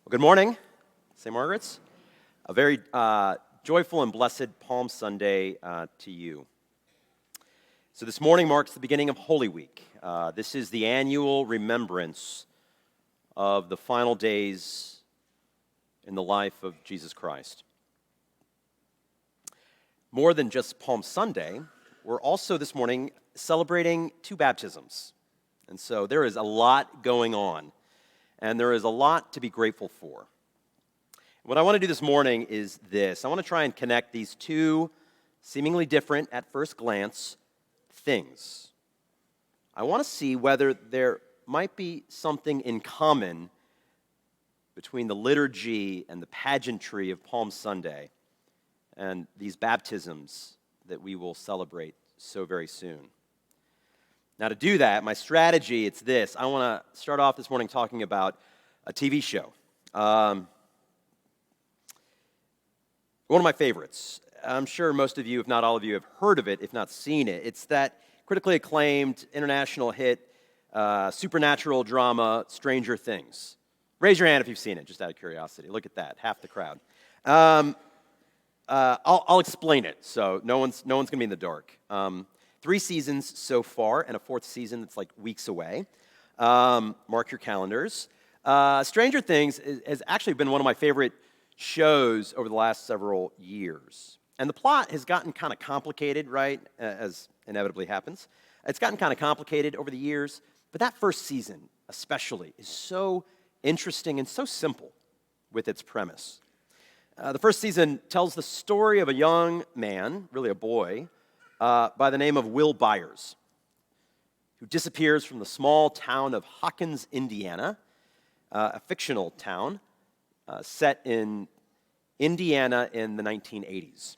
Well, good morning, St. Margaret's. A very joyful and blessed Palm Sunday to you. So this morning marks the beginning of Holy Week. This is the annual remembrance of the final days in the life of Jesus Christ. More than just Palm Sunday, we're also this morning celebrating two baptisms. And so there is a lot going on, and there is a lot to be grateful for. What I want to do this morning is this. I want to try and connect these two seemingly different at first glance things. I want to see whether there might be something in common between the liturgy and the pageantry of Palm Sunday and these baptisms that we will celebrate so very soon. Now, to do that, my strategy, it's this. I want to start off this morning talking about a TV show. One of my favorites. I'm sure most of you, if not all of you, have heard of it, if not seen it. It's that critically acclaimed international hit supernatural drama, Stranger Things. Raise your hand if you've seen it, just out of curiosity. Look at that, half the crowd. I'll explain it, so no one's going to be in the dark. 3 seasons so far, and a 4th season that's like weeks away. Mark your calendars. Stranger Things has actually been one of my favorite shows over the last several years. And the plot has gotten kind of complicated, right, as inevitably happens. It's gotten kind of complicated over the years, but that first season especially is so interesting and so simple with its premise. The first season tells the story of a young man, really a boy, by the name of Will Byers, who disappears from the small town of Hawkins, Indiana, a fictional town set in Indiana in the 1980s.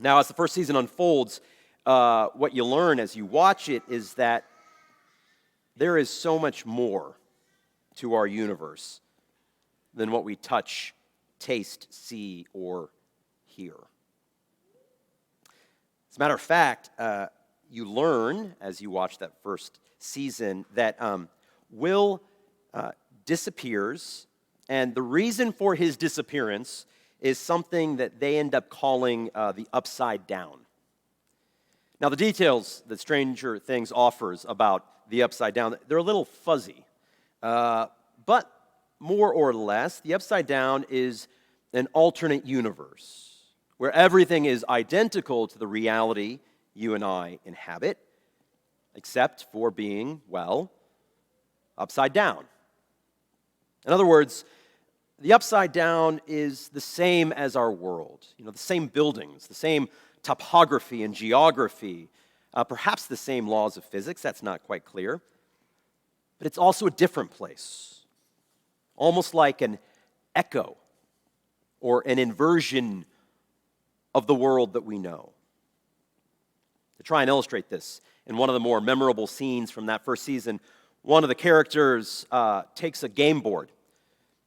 Now, as the first season unfolds, what you learn as you watch it is that there is so much more to our universe than what we touch, taste, see, or hear. As a matter of fact, you learn as you watch that first season that Will disappears, and the reason for his disappearance is something that they end up calling the upside down. Now, the details that Stranger Things offers about the upside down, they're a little fuzzy, but more or less, the upside down is an alternate universe where everything is identical to the reality you and I inhabit, except for being, well, upside down. In other words, the upside down is the same as our world. The same buildings, the same topography and geography, perhaps the same laws of physics, that's not quite clear. But it's also a different place, almost like an echo or an inversion of the world that we know. To try and illustrate this, in one of the more memorable scenes from that first season, one of the characters takes a game board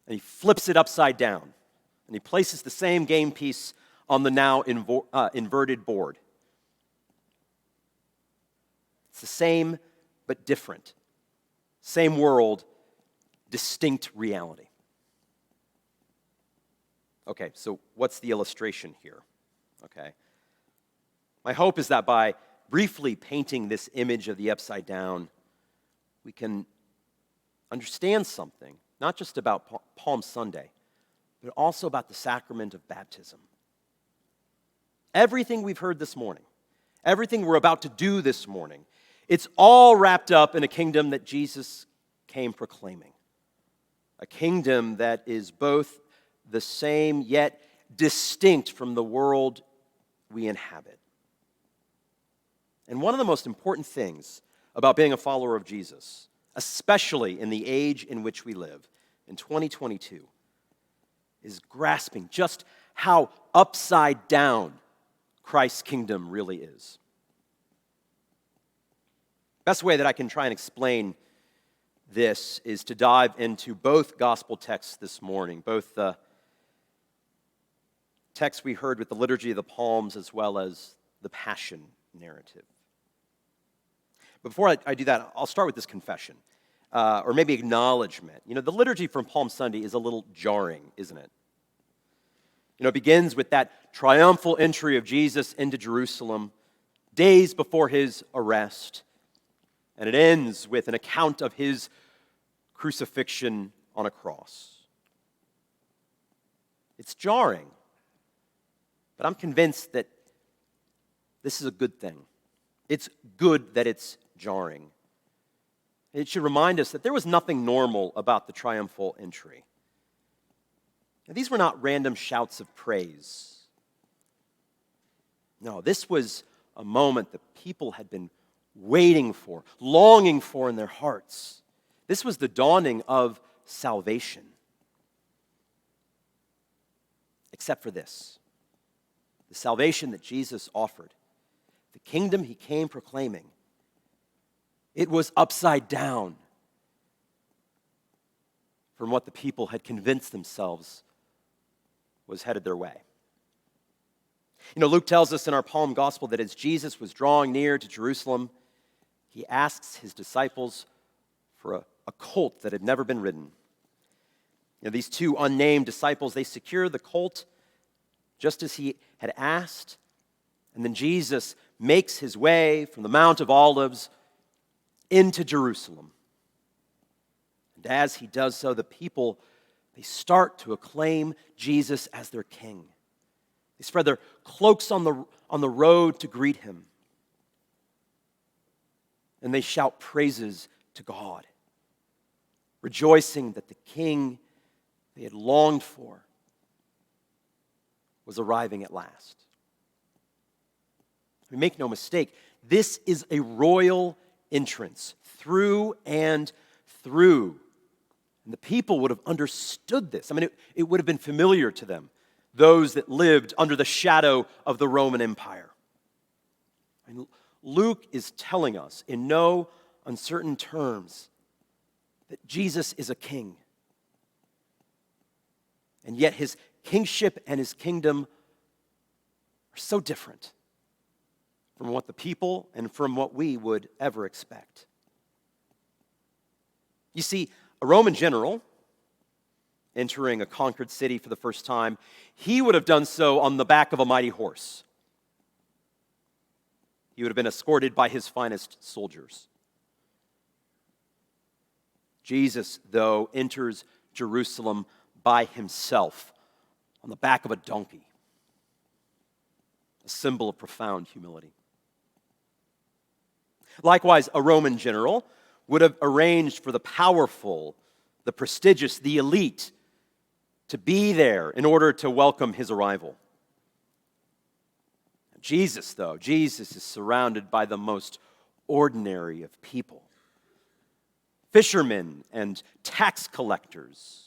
and he flips it upside down and he places the same game piece on the now inverted board. It's the same but different. Same world, distinct reality. Okay, so what's the illustration here? Okay. My hope is that by briefly painting this image of the upside down, we can understand something, not just about Palm Sunday, but also about the sacrament of baptism. Everything we've heard this morning, everything we're about to do this morning, it's all wrapped up in a kingdom that Jesus came proclaiming. A kingdom that is both the same yet distinct from the world we inhabit. And one of the most important things about being a follower of Jesus, especially in the age in which we live, in 2022, is grasping just how upside down Christ's kingdom really is. Best way that I can try and explain this is to dive into both gospel texts this morning, both the text we heard with the Liturgy of the Palms as well as the Passion narrative. But before I do that, I'll start with this confession. or maybe acknowledgement. The liturgy from Palm Sunday is a little jarring, isn't it? It begins with that triumphal entry of Jesus into Jerusalem days before his arrest, and it ends with an account of his crucifixion on a cross. It's jarring, but I'm convinced that this is a good thing. It's good that it's jarring. It should remind us that there was nothing normal about the triumphal entry. Now, these were not random shouts of praise. No, this was a moment that people had been waiting for, longing for in their hearts. This was the dawning of salvation. Except for this, the salvation that Jesus offered, the kingdom he came proclaiming, it was upside down from what the people had convinced themselves was headed their way. Luke tells us in our Palm Gospel that as Jesus was drawing near to Jerusalem, he asks his disciples for a colt that had never been ridden. These two unnamed disciples, they secure the colt just as he had asked, and then Jesus makes his way from the Mount of Olives into Jerusalem. And as he does so, the people, they start to acclaim Jesus as their king. They spread their cloaks on the road to greet him. And they shout praises to God, rejoicing that the king they had longed for was arriving at last. We make no mistake, this is a royal entrance through and through. And the people would have understood this. It would have been familiar to them, those that lived under the shadow of the Roman Empire. And Luke is telling us in no uncertain terms that Jesus is a king. And yet his kingship and his kingdom are so different from what the people and from what we would ever expect. You see, a Roman general entering a conquered city for the first time, he would have done so on the back of a mighty horse. He would have been escorted by his finest soldiers. Jesus, though, enters Jerusalem by himself on the back of a donkey, a symbol of profound humility. Likewise, a Roman general would have arranged for the powerful, the prestigious, the elite to be there in order to welcome his arrival. Jesus, though, Jesus is surrounded by the most ordinary of people. Fishermen and tax collectors,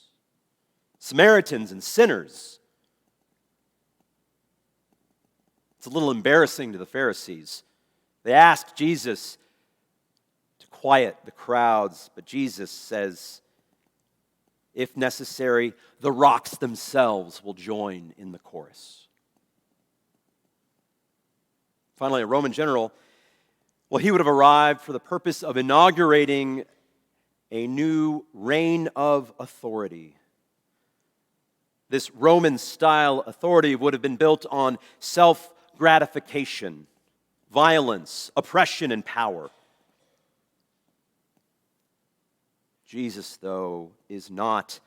Samaritans and sinners. It's a little embarrassing to the Pharisees. They ask Jesus to quiet the crowds, but Jesus says, if necessary, the rocks themselves will join in the chorus. Finally, a Roman general, he would have arrived for the purpose of inaugurating a new reign of authority. This Roman-style authority would have been built on self-gratification, violence, oppression, and power. Jesus, though, is not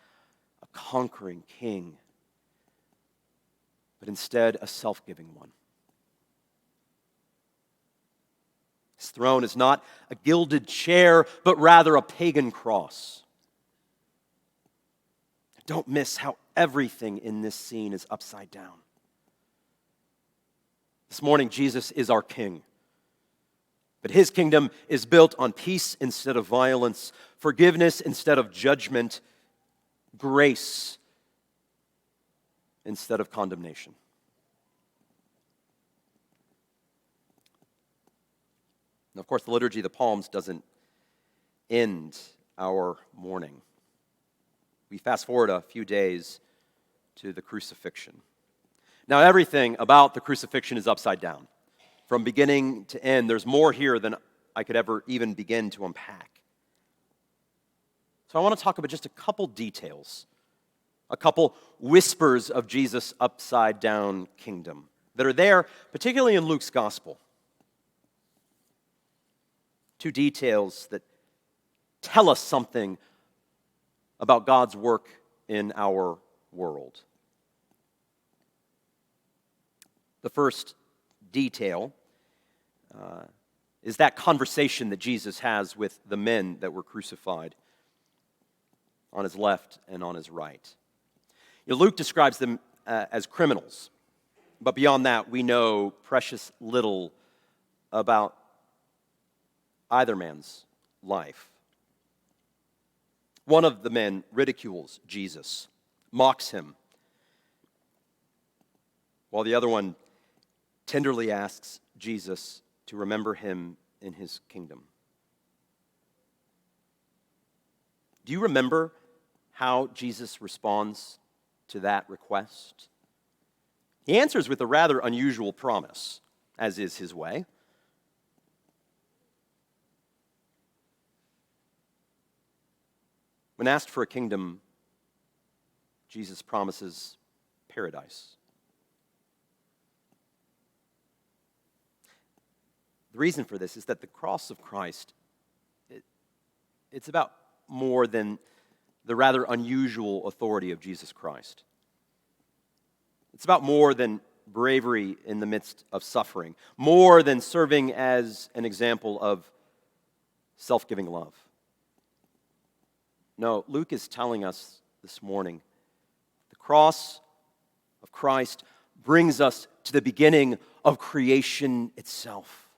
a conquering king, but instead a self-giving one. His throne is not a gilded chair, but rather a pagan cross. Don't miss how everything in this scene is upside down. This morning, Jesus is our king. But his kingdom is built on peace instead of violence, forgiveness instead of judgment, grace instead of condemnation. And of course, the Liturgy of the Palms doesn't end our mourning. We fast forward a few days to the crucifixion. Now, everything about the crucifixion is upside down. From beginning to end, there's more here than I could ever even begin to unpack. So I want to talk about just a couple details, a couple whispers of Jesus' upside-down kingdom that are there, particularly in Luke's gospel. Two details that tell us something about God's work in our world. The first detail is that conversation that Jesus has with the men that were crucified on his left and on his right. Luke describes them as criminals, but beyond that, we know precious little about either man's life. One of the men ridicules Jesus, mocks him, while the other one tenderly asks Jesus to remember him in his kingdom. Do you remember how Jesus responds to that request? He answers with a rather unusual promise, as is his way. When asked for a kingdom, Jesus promises paradise. The reason for this is that the cross of Christ, it's about more than the rather unusual authority of Jesus Christ. It's about more than bravery in the midst of suffering, more than serving as an example of self-giving love. No, Luke is telling us this morning the cross of Christ brings us to the beginning of creation itself,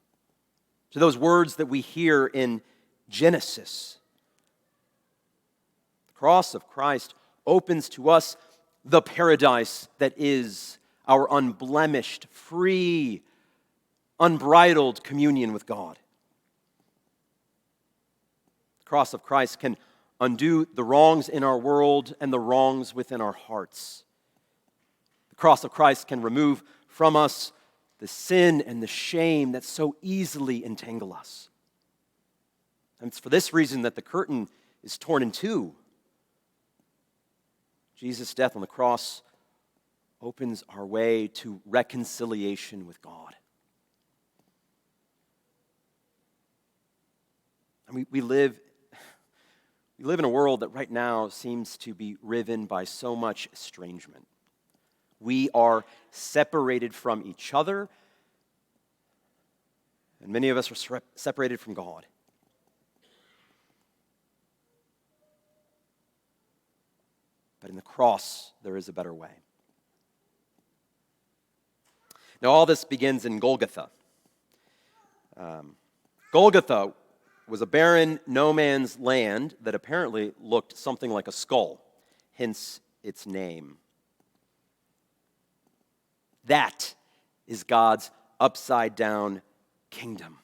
to those words that we hear in Genesis. The cross of Christ opens to us the paradise that is our unblemished, free, unbridled communion with God. The cross of Christ can undo the wrongs in our world and the wrongs within our hearts. The cross of Christ can remove from us the sin and the shame that so easily entangle us. And it's for this reason that the curtain is torn in two. Jesus' death on the cross opens our way to reconciliation with God. And we live in a world that right now seems to be riven by so much estrangement. We are separated from each other, and many of us are separated from God. But in the cross, there is a better way. Now, all this begins in Golgotha. Golgotha was a barren, no man's land that apparently looked something like a skull, hence its name. That is God's upside-down kingdom,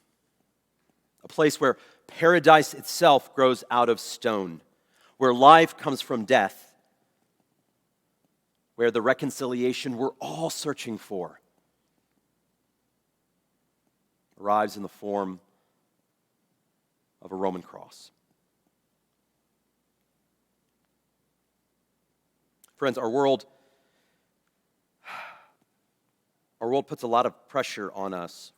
a place where paradise itself grows out of stone, where life comes from death, where the reconciliation we're all searching for arrives in the form of a Roman cross. Friends, our world puts a lot of pressure on us,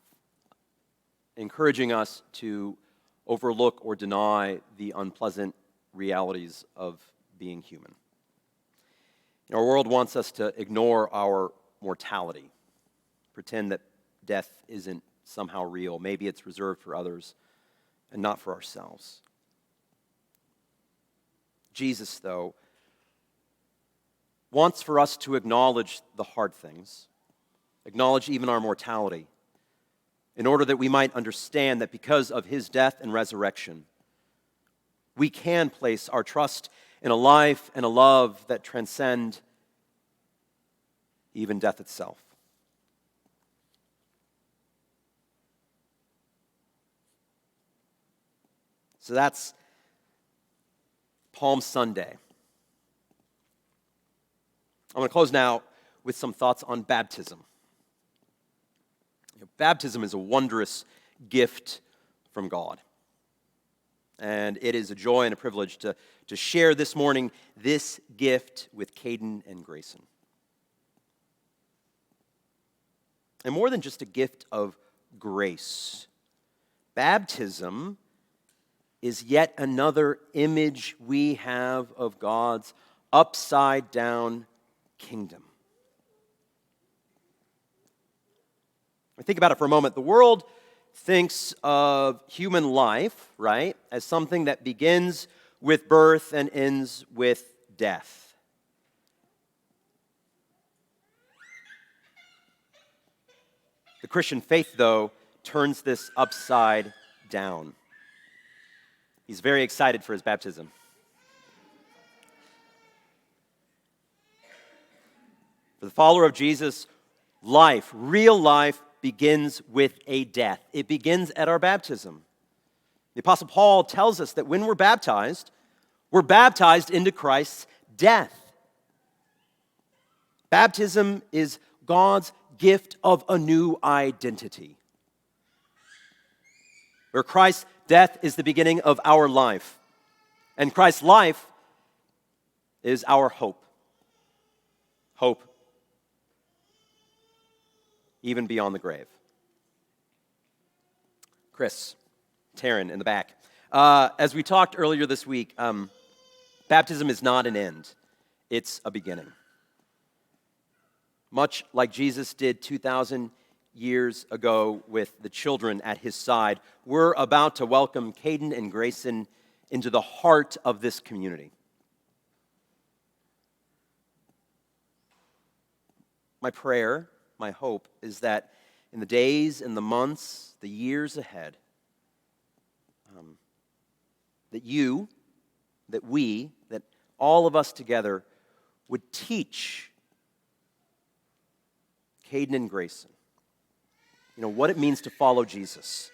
encouraging us to overlook or deny the unpleasant realities of being human. Our world wants us to ignore our mortality, pretend that death isn't somehow real. Maybe it's reserved for others and not for ourselves. Jesus, though, wants for us to acknowledge the hard things, acknowledge even our mortality, in order that we might understand that because of his death and resurrection, we can place our trust in a life and a love that transcend even death itself. So that's Palm Sunday. I'm going to close now with some thoughts on baptism. Baptism is a wondrous gift from God. and it is a joy and a privilege to share this morning this gift with Caden and Grayson. And more than just a gift of grace, baptism is yet another image we have of God's upside-down kingdom. Think about it for a moment. The world thinks of human life, right, as something that begins with birth and ends with death. The Christian faith, though, turns this upside down. He's very excited for his baptism. For the follower of Jesus, life, real life, begins with a death. It begins at our baptism. The Apostle Paul tells us that when we're baptized into Christ's death. Baptism is God's gift of a new identity, where Christ's death is the beginning of our life, and Christ's life is our hope. Hope even beyond the grave. Chris, Taryn in the back. As we talked earlier this week, baptism is not an end, it's a beginning. Much like Jesus did 2,000 years ago with the children at his side, we're about to welcome Caden and Grayson into the heart of this community. My prayer, my hope, is that in the days and the months, the years ahead, that all of us together would teach Caden and Grayson, what it means to follow Jesus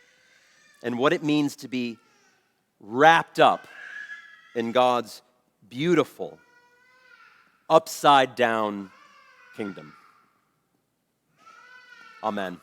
and what it means to be wrapped up in God's beautiful, upside-down kingdom. Amen.